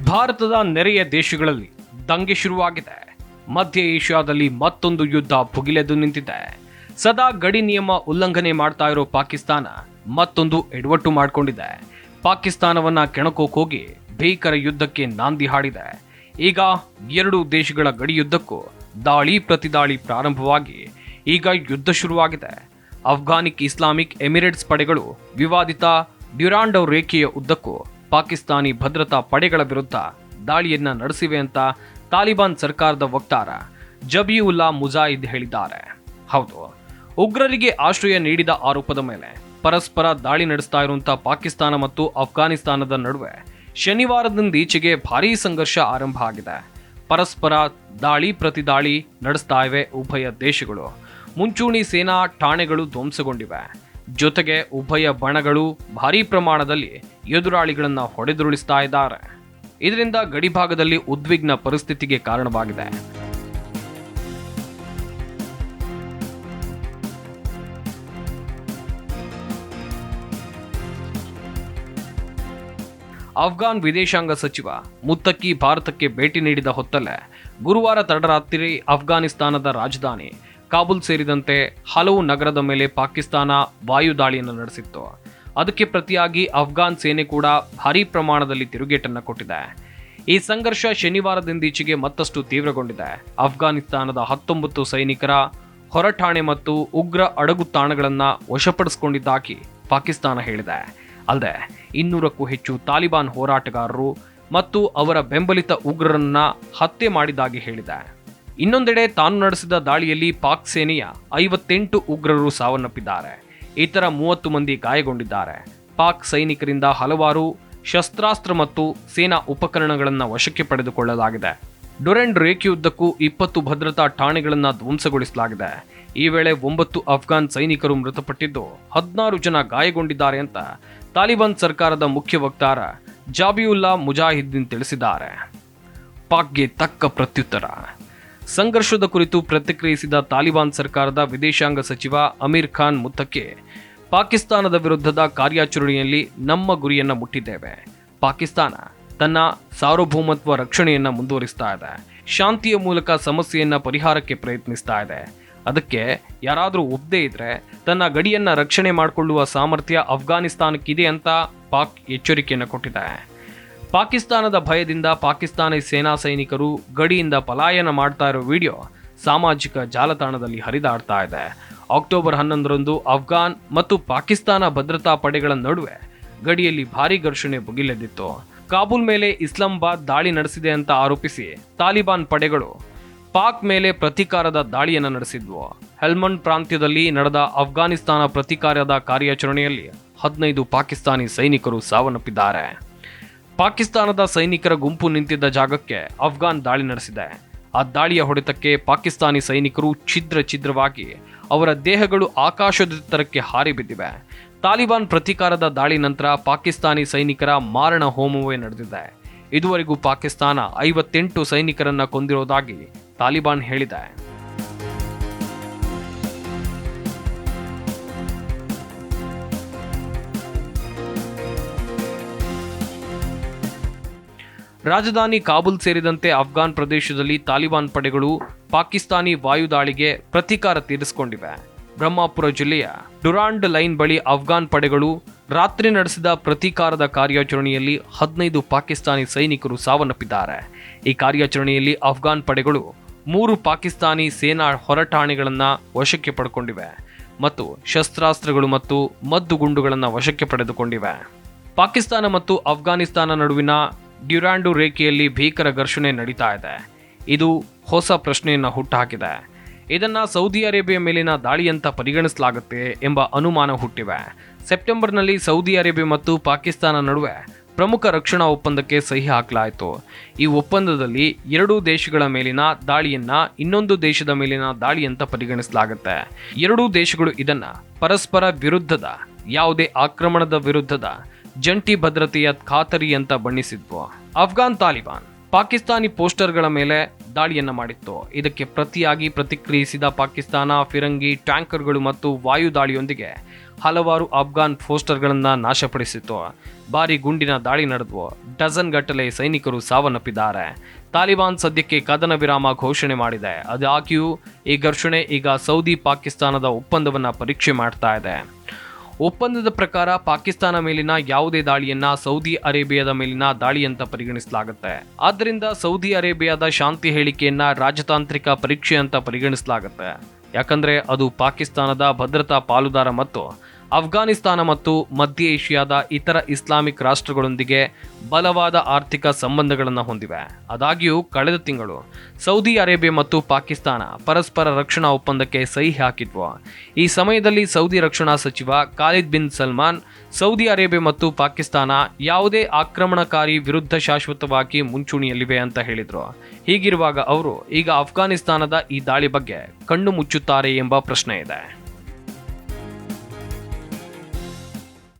ಭಾರತದ ನೆರೆಯ ದೇಶಗಳಲ್ಲಿ ದಂಗೆ ಶುರುವಾಗಿದೆ. ಮಧ್ಯ ಏಷ್ಯಾದಲ್ಲಿ ಮತ್ತೊಂದು ಯುದ್ಧ ಭುಗಿಲೆದ್ದು ನಿಂತಿದೆ. ಸದಾ ಗಡಿ ನಿಯಮ ಉಲ್ಲಂಘನೆ ಮಾಡ್ತಾ ಇರೋ ಪಾಕಿಸ್ತಾನ ಮತ್ತೊಂದು ಎಡವಟ್ಟು ಮಾಡಿಕೊಂಡಿದೆ. ಪಾಕಿಸ್ತಾನವನ್ನ ಕೆಣಕೋಕೋಗಿ ಭೀಕರ ಯುದ್ಧಕ್ಕೆ ನಾಂದಿ ಹಾಡಿದೆ. ಈಗ ಎರಡು ದೇಶಗಳ ಗಡಿ ಯುದ್ಧಕ್ಕೂ ದಾಳಿ ಪ್ರತಿದಾಳಿ ಪ್ರಾರಂಭವಾಗಿ ಈಗ ಯುದ್ಧ ಶುರುವಾಗಿದೆ. ಅಫ್ಘಾನಿಕ್ ಇಸ್ಲಾಮಿಕ್ ಎಮಿರೇಟ್ಸ್ ಪಡೆಗಳು ವಿವಾದಿತ ಡ್ಯುರಾಂಡ್ ರೇಖೆಯ ಉದ್ದಕ್ಕೂ ಪಾಕಿಸ್ತಾನಿ ಭದ್ರತಾ ಪಡೆಗಳ ವಿರುದ್ಧ ದಾಳಿಯನ್ನ ನಡೆಸಿವೆ ಅಂತ ತಾಲಿಬಾನ್ ಸರ್ಕಾರದ ವಕ್ತಾರ ಜಬಿಯುಲ್ಲಾ ಮುಜಾಹಿದ್ ಹೇಳಿದ್ದಾರೆ. ಹೌದು, ಉಗ್ರರಿಗೆ ಆಶ್ರಯ ನೀಡಿದ ಆರೋಪದ ಮೇಲೆ ಪರಸ್ಪರ ದಾಳಿ ನಡೆಸ್ತಾ ಇರುವಂತಹ ಪಾಕಿಸ್ತಾನ ಮತ್ತು ಅಫ್ಘಾನಿಸ್ತಾನದ ನಡುವೆ ಶನಿವಾರದಿಂದೀಚೆಗೆ ಭಾರೀ ಸಂಘರ್ಷ ಆರಂಭ ಆಗಿದೆ. ಪರಸ್ಪರ ದಾಳಿ ಪ್ರತಿದಾಳಿ ನಡೆಸ್ತಾ ಇವೆ ಉಭಯ ದೇಶಗಳು. ಮುಂಚೂಣಿ ಸೇನಾ ಠಾಣೆಗಳು ಧ್ವಂಸಗೊಂಡಿವೆ. ಜೊತೆಗೆ ಉಭಯ ಬಣಗಳು ಭಾರೀ ಪ್ರಮಾಣದಲ್ಲಿ ಎದುರಾಳಿಗಳನ್ನ ಹೊಡೆದುರುಳಿಸ್ತಾ ಇದ್ದಾರೆ. ಇದರಿಂದ ಗಡಿಭಾಗದಲ್ಲಿ ಉದ್ವಿಗ್ನ ಪರಿಸ್ಥಿತಿಗೆ ಕಾರಣವಾಗಿದೆ. ಅಫ್ಘಾನ್ ವಿದೇಶಾಂಗ ಸಚಿವ ಮುತ್ತಕ್ಕಿ ಭಾರತಕ್ಕೆ ಭೇಟಿ ನೀಡಿದ ಹೊತ್ತಲ್ಲೇ ಗುರುವಾರ ತಡರಾತ್ರಿ ಅಫ್ಘಾನಿಸ್ತಾನದ ರಾಜಧಾನಿ ಕಾಬೂಲ್ ಸೇರಿದಂತೆ ಹಲವು ನಗರದ ಮೇಲೆ ಪಾಕಿಸ್ತಾನ ವಾಯುದಾಳಿಯನ್ನು ನಡೆಸಿತ್ತು. ಅದಕ್ಕೆ ಪ್ರತಿಯಾಗಿ ಅಫ್ಘಾನ್ ಸೇನೆ ಕೂಡ ಭಾರೀ ಪ್ರಮಾಣದಲ್ಲಿ ತಿರುಗೇಟನ್ನು ಕೊಟ್ಟಿದೆ. ಈ ಸಂಘರ್ಷ ಶನಿವಾರದಿಂದೀಚೆಗೆ ಮತ್ತಷ್ಟು ತೀವ್ರಗೊಂಡಿದೆ. ಅಫ್ಘಾನಿಸ್ತಾನದ 19 ಸೈನಿಕರ ಹೊರಠಾಣೆ ಮತ್ತು ಉಗ್ರ ಅಡಗು ತಾಣಗಳನ್ನು ವಶಪಡಿಸಿಕೊಂಡಿದ್ದಾಗಿ ಪಾಕಿಸ್ತಾನ ಹೇಳಿದೆ. ಅಲ್ಲದೆ 200ಕ್ಕೂ ಹೆಚ್ಚು ತಾಲಿಬಾನ್ ಹೋರಾಟಗಾರರು ಮತ್ತು ಅವರ ಬೆಂಬಲಿತ ಉಗ್ರರನ್ನ ಹತ್ಯೆ ಮಾಡಿದ್ದಾಗಿ ಹೇಳಿದೆ. ಇನ್ನೊಂದೆಡೆ ತಾನು ನಡೆಸಿದ ದಾಳಿಯಲ್ಲಿ ಪಾಕ್ ಸೇನೆಯ 58 ಉಗ್ರರು ಸಾವನ್ನಪ್ಪಿದ್ದಾರೆ. ಇತರ 30 ಮಂದಿ ಗಾಯಗೊಂಡಿದ್ದಾರೆ. ಪಾಕ್ ಸೈನಿಕರಿಂದ ಹಲವಾರು ಶಸ್ತ್ರಾಸ್ತ್ರ ಮತ್ತು ಸೇನಾ ಉಪಕರಣಗಳನ್ನು ವಶಕ್ಕೆ ಪಡೆದುಕೊಳ್ಳಲಾಗಿದೆ. ಡ್ಯುರಾಂಡ್ ರೇಖೆಯುದ್ದಕ್ಕೂ 20 ಭದ್ರತಾ ಠಾಣೆಗಳನ್ನು ಧ್ವಂಸಗೊಳಿಸಲಾಗಿದೆ. ಈ ವೇಳೆ 9 ಅಫ್ಘಾನ್ ಸೈನಿಕರು ಮೃತಪಟ್ಟಿದ್ದು 16 ಜನ ಗಾಯಗೊಂಡಿದ್ದಾರೆ ಅಂತ ತಾಲಿಬಾನ್ ಸರ್ಕಾರದ ಮುಖ್ಯ ವಕ್ತಾರ ಜಬಿಯುಲ್ಲಾ ಮುಜಾಹಿದ್ದೀನ್ ತಿಳಿಸಿದ್ದಾರೆ. ಪಾಕ್ಗೆ ತಕ್ಕ ಪ್ರತ್ಯುತ್ತರ. ಸಂಘರ್ಷದ ಕುರಿತು ಪ್ರತಿಕ್ರಿಯಿಸಿದ ತಾಲಿಬಾನ್ ಸರ್ಕಾರದ ವಿದೇಶಾಂಗ ಸಚಿವ ಅಮೀರ್ ಖಾನ್ ಮುತ್ತಕ್ಕಿ, ಪಾಕಿಸ್ತಾನದ ವಿರುದ್ಧದ ಕಾರ್ಯಾಚರಣೆಯಲ್ಲಿ ನಮ್ಮ ಗುರಿಯನ್ನ ಮುಟ್ಟಿದ್ದೇವೆ. ಪಾಕಿಸ್ತಾನ ತನ್ನ ಸಾರ್ವಭೌಮತ್ವ ರಕ್ಷಣೆಯನ್ನ ಮುಂದುವರಿಸ್ತಾ ಇದೆ. ಶಾಂತಿಯ ಮೂಲಕ ಸಮಸ್ಯೆಯನ್ನ ಪರಿಹಾರಕ್ಕೆ ಪ್ರಯತ್ನಿಸ್ತಾ ಇದೆ. ಅದಕ್ಕೆ ಯಾರಾದರೂ ಒಪ್ಪದೇ ಇದ್ರೆ ತನ್ನ ಗಡಿಯನ್ನ ರಕ್ಷಣೆ ಮಾಡಿಕೊಳ್ಳುವ ಸಾಮರ್ಥ್ಯ ಅಫ್ಘಾನಿಸ್ತಾನಕ್ಕಿದೆ ಅಂತ ಪಾಕ್ ಎಚ್ಚರಿಕೆಯನ್ನು ಕೊಟ್ಟಿದೆ. ಪಾಕಿಸ್ತಾನದ ಭಯದಿಂದ ಪಾಕಿಸ್ತಾನಿ ಸೇನಾ ಸೈನಿಕರು ಗಡಿಯಿಂದ ಪಲಾಯನ ಮಾಡ್ತಾ ಇರೋ ವಿಡಿಯೋ ಸಾಮಾಜಿಕ ಜಾಲತಾಣದಲ್ಲಿ ಹರಿದಾಡ್ತಾ ಇದೆ. ಅಕ್ಟೋಬರ್ 11ರಂದು ಅಫ್ಘಾನ್ ಮತ್ತು ಪಾಕಿಸ್ತಾನ ಭದ್ರತಾ ಪಡೆಗಳ ನಡುವೆ ಗಡಿಯಲ್ಲಿ ಭಾರೀ ಘರ್ಷಣೆ ಭುಗಿಲೆದ್ದಿತ್ತು. ಕಾಬೂಲ್ ಮೇಲೆ ಇಸ್ಲಾಮಾಬಾದ್ ದಾಳಿ ನಡೆಸಿದೆ ಅಂತ ಆರೋಪಿಸಿ ತಾಲಿಬಾನ್ ಪಡೆಗಳು ಪಾಕ್ ಮೇಲೆ ಪ್ರತೀಕಾರದ ದಾಳಿಯನ್ನು ನಡೆಸಿದ್ವು. ಹೆಲ್ಮಂಡ್ ಪ್ರಾಂತ್ಯದಲ್ಲಿ ನಡೆದ ಅಫ್ಘಾನಿಸ್ತಾನ ಪ್ರತೀಕಾರದ ಕಾರ್ಯಾಚರಣೆಯಲ್ಲಿ 15 ಪಾಕಿಸ್ತಾನಿ ಸೈನಿಕರು ಸಾವನ್ನಪ್ಪಿದ್ದಾರೆ. ಪಾಕಿಸ್ತಾನದ ಸೈನಿಕರ ಗುಂಪು ನಿಂತಿದ್ದ ಜಾಗಕ್ಕೆ ಅಫ್ಘಾನ್ ದಾಳಿ ನಡೆಸಿದೆ. ಆ ದಾಳಿಯ ಹೊಡೆತಕ್ಕೆ ಪಾಕಿಸ್ತಾನಿ ಸೈನಿಕರು ಛಿದ್ರವಾಗಿ ಅವರ ದೇಹಗಳು ಆಕಾಶದೆತ್ತರಕ್ಕೆ ಹಾರಿ ಬಿದ್ದಿವೆ. ತಾಲಿಬಾನ್ ಪ್ರತೀಕಾರದ ದಾಳಿ ನಂತರ ಪಾಕಿಸ್ತಾನಿ ಸೈನಿಕರ ಮಾರಣ ಹೋಮವೇ ನಡೆದಿದೆ. ಇದುವರೆಗೂ ಪಾಕಿಸ್ತಾನ 58 ಸೈನಿಕರನ್ನ ಕೊಂದಿರೋದಾಗಿ ತಾಲಿಬಾನ್ ಹೇಳಿದೆ. ರಾಜಧಾನಿ ಕಾಬೂಲ್ ಸೇರಿದಂತೆ ಅಫ್ಘಾನ್ ಪ್ರದೇಶದಲ್ಲಿ ತಾಲಿಬಾನ್ ಪಡೆಗಳು ಪಾಕಿಸ್ತಾನಿ ವಾಯುದಾಳಿಗೆ ಪ್ರತೀಕಾರ ತೀರಿಸಿಕೊಂಡಿವೆ. ಬ್ರಹ್ಮಪುರ ಜಿಲ್ಲೆಯ ಡ್ಯುರಾಂಡ್ ಲೈನ್ ಬಳಿ ಅಫ್ಘಾನ್ ಪಡೆಗಳು ರಾತ್ರಿ ನಡೆಸಿದ ಪ್ರತೀಕಾರದ ಕಾರ್ಯಾಚರಣೆಯಲ್ಲಿ 15 ಪಾಕಿಸ್ತಾನಿ ಸೈನಿಕರು ಸಾವನ್ನಪ್ಪಿದ್ದಾರೆ. ಈ ಕಾರ್ಯಾಚರಣೆಯಲ್ಲಿ ಅಫ್ಘಾನ್ ಪಡೆಗಳು 3 ಪಾಕಿಸ್ತಾನಿ ಸೇನಾ ಹೊರಠಾಣೆಗಳನ್ನು ವಶಕ್ಕೆ ಪಡೆದುಕೊಂಡಿವೆ ಮತ್ತು ಶಸ್ತ್ರಾಸ್ತ್ರಗಳು ಮತ್ತು ಮದ್ದುಗುಂಡುಗಳನ್ನು ವಶಕ್ಕೆ ಪಡೆದುಕೊಂಡಿವೆ. ಪಾಕಿಸ್ತಾನ ಮತ್ತು ಅಫ್ಘಾನಿಸ್ತಾನ ನಡುವಿನ ಡ್ಯುರಾಂಡ್ ರೇಖೆಯಲ್ಲಿ ಭೀಕರ ಘರ್ಷಣೆ ನಡೀತಾ ಇದೆ. ಇದು ಹೊಸ ಪ್ರಶ್ನೆಯನ್ನು ಹುಟ್ಟುಹಾಕಿದೆ. ಇದನ್ನ ಸೌದಿ ಅರೇಬಿಯಾ ಮೇಲಿನ ದಾಳಿಯಂತ ಪರಿಗಣಿಸಲಾಗುತ್ತೆ ಎಂಬ ಅನುಮಾನ ಹುಟ್ಟಿವೆ. ಸೆಪ್ಟೆಂಬರ್ನಲ್ಲಿ ಸೌದಿ ಅರೇಬಿಯಾ ಮತ್ತು ಪಾಕಿಸ್ತಾನ ನಡುವೆ ಪ್ರಮುಖ ರಕ್ಷಣಾ ಒಪ್ಪಂದಕ್ಕೆ ಸಹಿ ಹಾಕಲಾಯಿತು. ಈ ಒಪ್ಪಂದದಲ್ಲಿ 2 ದೇಶಗಳ ಮೇಲಿನ ದಾಳಿಯನ್ನ ಇನ್ನೊಂದು ದೇಶದ ಮೇಲಿನ ದಾಳಿಯಂತ ಪರಿಗಣಿಸಲಾಗುತ್ತೆ. 2 ದೇಶಗಳು ಇದನ್ನ ಪರಸ್ಪರ ವಿರುದ್ಧದ ಯಾವುದೇ ಆಕ್ರಮಣದ ವಿರುದ್ಧದ ಜಂಟಿ ಭದ್ರತೆಯ ಖಾತರಿ ಅಂತ ಬಣ್ಣಿಸಿದ್ವು. ಅಫ್ಘಾನ್ ತಾಲಿಬಾನ್ ಪಾಕಿಸ್ತಾನಿ ಪೋಸ್ಟರ್ಗಳ ಮೇಲೆ ದಾಳಿಯನ್ನ ಮಾಡಿತ್ತು. ಇದಕ್ಕೆ ಪ್ರತಿಯಾಗಿ ಪ್ರತಿಕ್ರಿಯಿಸಿದ ಪಾಕಿಸ್ತಾನ ಫಿರಂಗಿ ಟ್ಯಾಂಕರ್ಗಳು ಮತ್ತು ವಾಯು ದಾಳಿಯೊಂದಿಗೆ ಹಲವಾರು ಅಫ್ಘಾನ್ ಪೋಸ್ಟರ್ಗಳನ್ನು ನಾಶಪಡಿಸಿತು. ಭಾರಿ ಗುಂಡಿನ ದಾಳಿ ನಡೆದವು. ಡಜನ್ ಗಟ್ಟಲೆ ಸೈನಿಕರು ಸಾವನ್ನಪ್ಪಿದ್ದಾರೆ. ತಾಲಿಬಾನ್ ಸದ್ಯಕ್ಕೆ ಕದನ ವಿರಾಮ ಘೋಷಣೆ ಮಾಡಿದೆ. ಆದಾಗ್ಯೂ ಈ ಘರ್ಷಣೆ ಈಗ ಸೌದಿ ಪಾಕಿಸ್ತಾನದ ಒಪ್ಪಂದವನ್ನು ಪರೀಕ್ಷೆ ಮಾಡ್ತಾ ಇದೆ. ಒಪ್ಪಂದದ ಪ್ರಕಾರ ಪಾಕಿಸ್ತಾನ ಮೇಲಿನ ಯಾವುದೇ ದಾಳಿಯನ್ನ ಸೌದಿ ಅರೇಬಿಯಾದ ಮೇಲಿನ ದಾಳಿ ಅಂತ ಪರಿಗಣಿಸಲಾಗುತ್ತೆ. ಆದ್ದರಿಂದ ಸೌದಿ ಅರೇಬಿಯಾದ ಶಾಂತಿ ಹೇಳಿಕೆಯನ್ನ ರಾಜತಾಂತ್ರಿಕ ಪರೀಕ್ಷೆ ಅಂತ ಪರಿಗಣಿಸಲಾಗುತ್ತೆ. ಯಾಕಂದ್ರೆ ಅದು ಪಾಕಿಸ್ತಾನದ ಭದ್ರತಾ ಪಾಲುದಾರ ಮತ್ತು ಅಫ್ಘಾನಿಸ್ತಾನ ಮತ್ತು ಮಧ್ಯ ಏಷ್ಯಾದ ಇತರ ಇಸ್ಲಾಮಿಕ್ ರಾಷ್ಟ್ರಗಳೊಂದಿಗೆ ಬಲವಾದ ಆರ್ಥಿಕ ಸಂಬಂಧಗಳನ್ನು ಹೊಂದಿವೆ. ಆದಾಗ್ಯೂ ಕಳೆದ ತಿಂಗಳು ಸೌದಿ ಅರೇಬಿಯಾ ಮತ್ತು ಪಾಕಿಸ್ತಾನ ಪರಸ್ಪರ ರಕ್ಷಣಾ ಒಪ್ಪಂದಕ್ಕೆ ಸಹಿ ಹಾಕಿದ್ವು. ಈ ಸಮಯದಲ್ಲಿ ಸೌದಿ ರಕ್ಷಣಾ ಸಚಿವ Khalid bin Salman Saudi Arabia ಮತ್ತು ಪಾಕಿಸ್ತಾನ ಯಾವುದೇ ಆಕ್ರಮಣಕಾರಿ ವಿರುದ್ಧ ಶಾಶ್ವತವಾಗಿ ಮುಂಚೂಣಿಯಲ್ಲಿವೆ ಅಂತ ಹೇಳಿದ್ರು. ಹೀಗಿರುವಾಗ ಅವರು ಈಗ ಅಫ್ಘಾನಿಸ್ತಾನದ ಈ ದಾಳಿ ಬಗ್ಗೆ ಕಣ್ಣು ಮುಚ್ಚುತ್ತಾರೆ ಎಂಬ ಪ್ರಶ್ನೆ ಇದೆ.